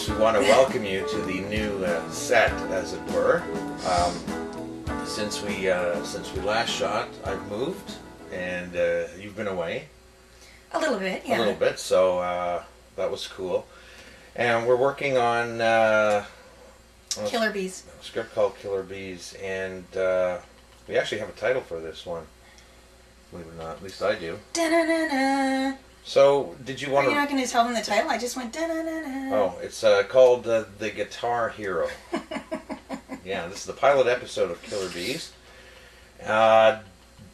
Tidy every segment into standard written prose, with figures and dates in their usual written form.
folks, we want to welcome you to the new set, as it were. Since we last shot, I've moved, and you've been away. A little bit, yeah. A little bit, so that was cool. And we're working on Killer Bees. A script called Killer Bees, and we actually have a title for this one. Believe it or not, at least I do. Da-na-na-na. So, did you want to... Are you not going to tell them the title? I just went da-na-na-na. Oh, it's called The Guitar Hero. Yeah, this is the pilot episode of Killer Bees.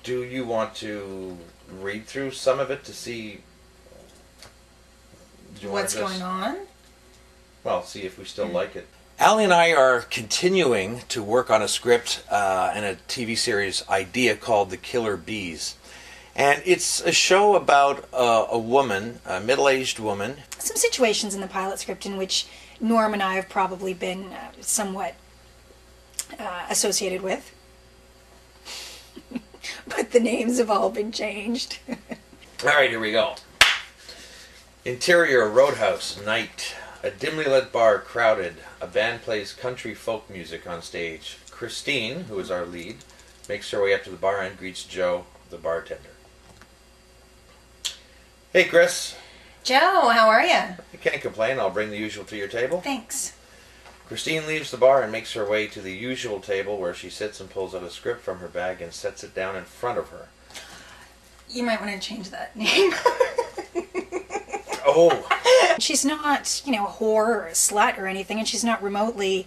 Do you want to read through some of it to see... What's going on? Well, see if we still like it. Allie and I are continuing to work on a script and a TV series idea called The Killer Bees. And it's a show about a woman, a middle-aged woman. Some situations in the pilot script in which Norm and I have probably been somewhat associated with. But the names have all been changed. All right, here we go. Interior roadhouse, night. A dimly lit bar crowded. A band plays country folk music on stage. Christine, who is our lead, makes her way up to the bar and greets Joe, the bartender. Hey, Chris. Joe, how are you? I can't complain. I'll bring the usual to your table. Thanks. Christine leaves the bar and makes her way to the usual table where she sits and pulls out a script from her bag and sets it down in front of her. You might want to change that name. Oh. She's not, a whore or a slut or anything, and she's not remotely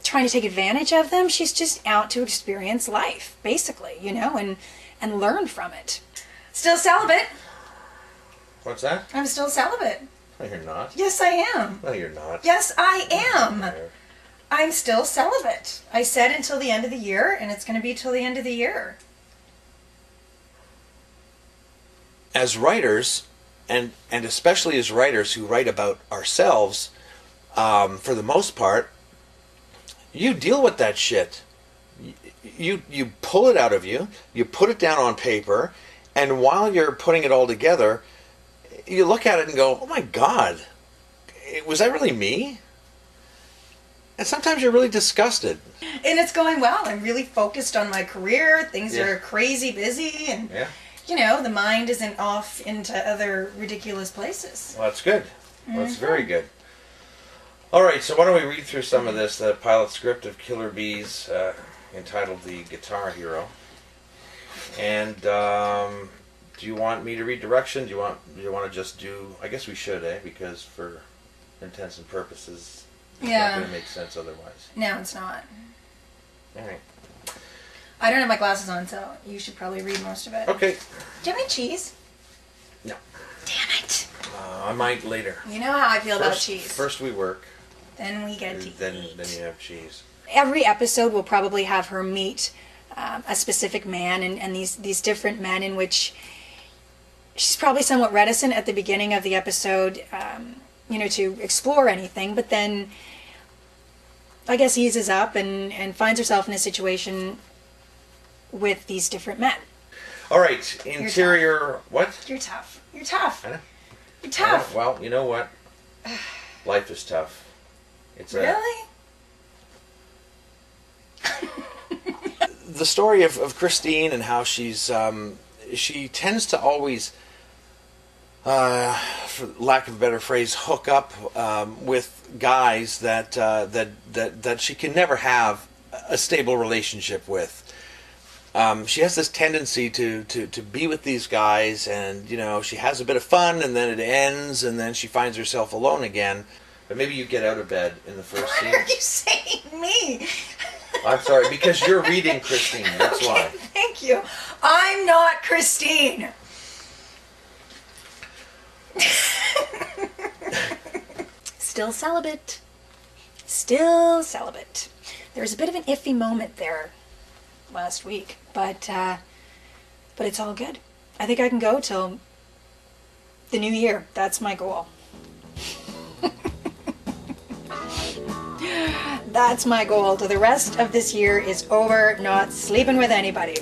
trying to take advantage of them. She's just out to experience life, basically, and learn from it. Still celibate. What's that? I'm still celibate. No, you're not. Yes, I am. No, you're not. Yes, I am. I'm still celibate. I said until the end of the year, and it's going to be till the end of the year. As writers, and especially as writers who write about ourselves, for the most part, you deal with that shit. You pull it out of you, you put it down on paper, and while you're putting it all together, you look at it and go, oh my God, was that really me? And sometimes you're really disgusted. And it's going well. I'm really focused on my career. Things are crazy busy, and the mind isn't off into other ridiculous places. Well, that's good. Well, that's very good. All right, so why don't we read through some of this, the pilot script of Killer Bees, entitled The Guitar Hero. And do you want me to read direction? Do you want to just do... I guess we should, because for intents and purposes, it's not going to make sense otherwise. No, it's not. All right. I don't have my glasses on, so you should probably read most of it. Okay. Do you have any cheese? No. Damn it. I might later. You know how I feel about cheese. First we work. Then we get to Then you have cheese. Every episode will probably have her meet a specific man, and these different men in which she's probably somewhat reticent at the beginning of the episode, to explore anything, but then I guess eases up and finds herself in a situation with these different men. All right, interior... What? You're tough. You're tough. I know. You're tough. Well, you know what? Life is tough. It's really? The story of Christine and how she's she tends to always, for lack of a better phrase, hook up with guys that she can never have a stable relationship with. She has this tendency to be with these guys, and she has a bit of fun, and then it ends, and then she finds herself alone again. But maybe you get out of bed in the first scene. Why are you saying me? I'm sorry, because you're reading Christine, that's why. Thank you. I'm not Christine. Still celibate. Still celibate. There was a bit of an iffy moment there last week, but it's all good. I think I can go till the new year. That's my goal. That's my goal. So the rest of this year is over, not sleeping with anybody.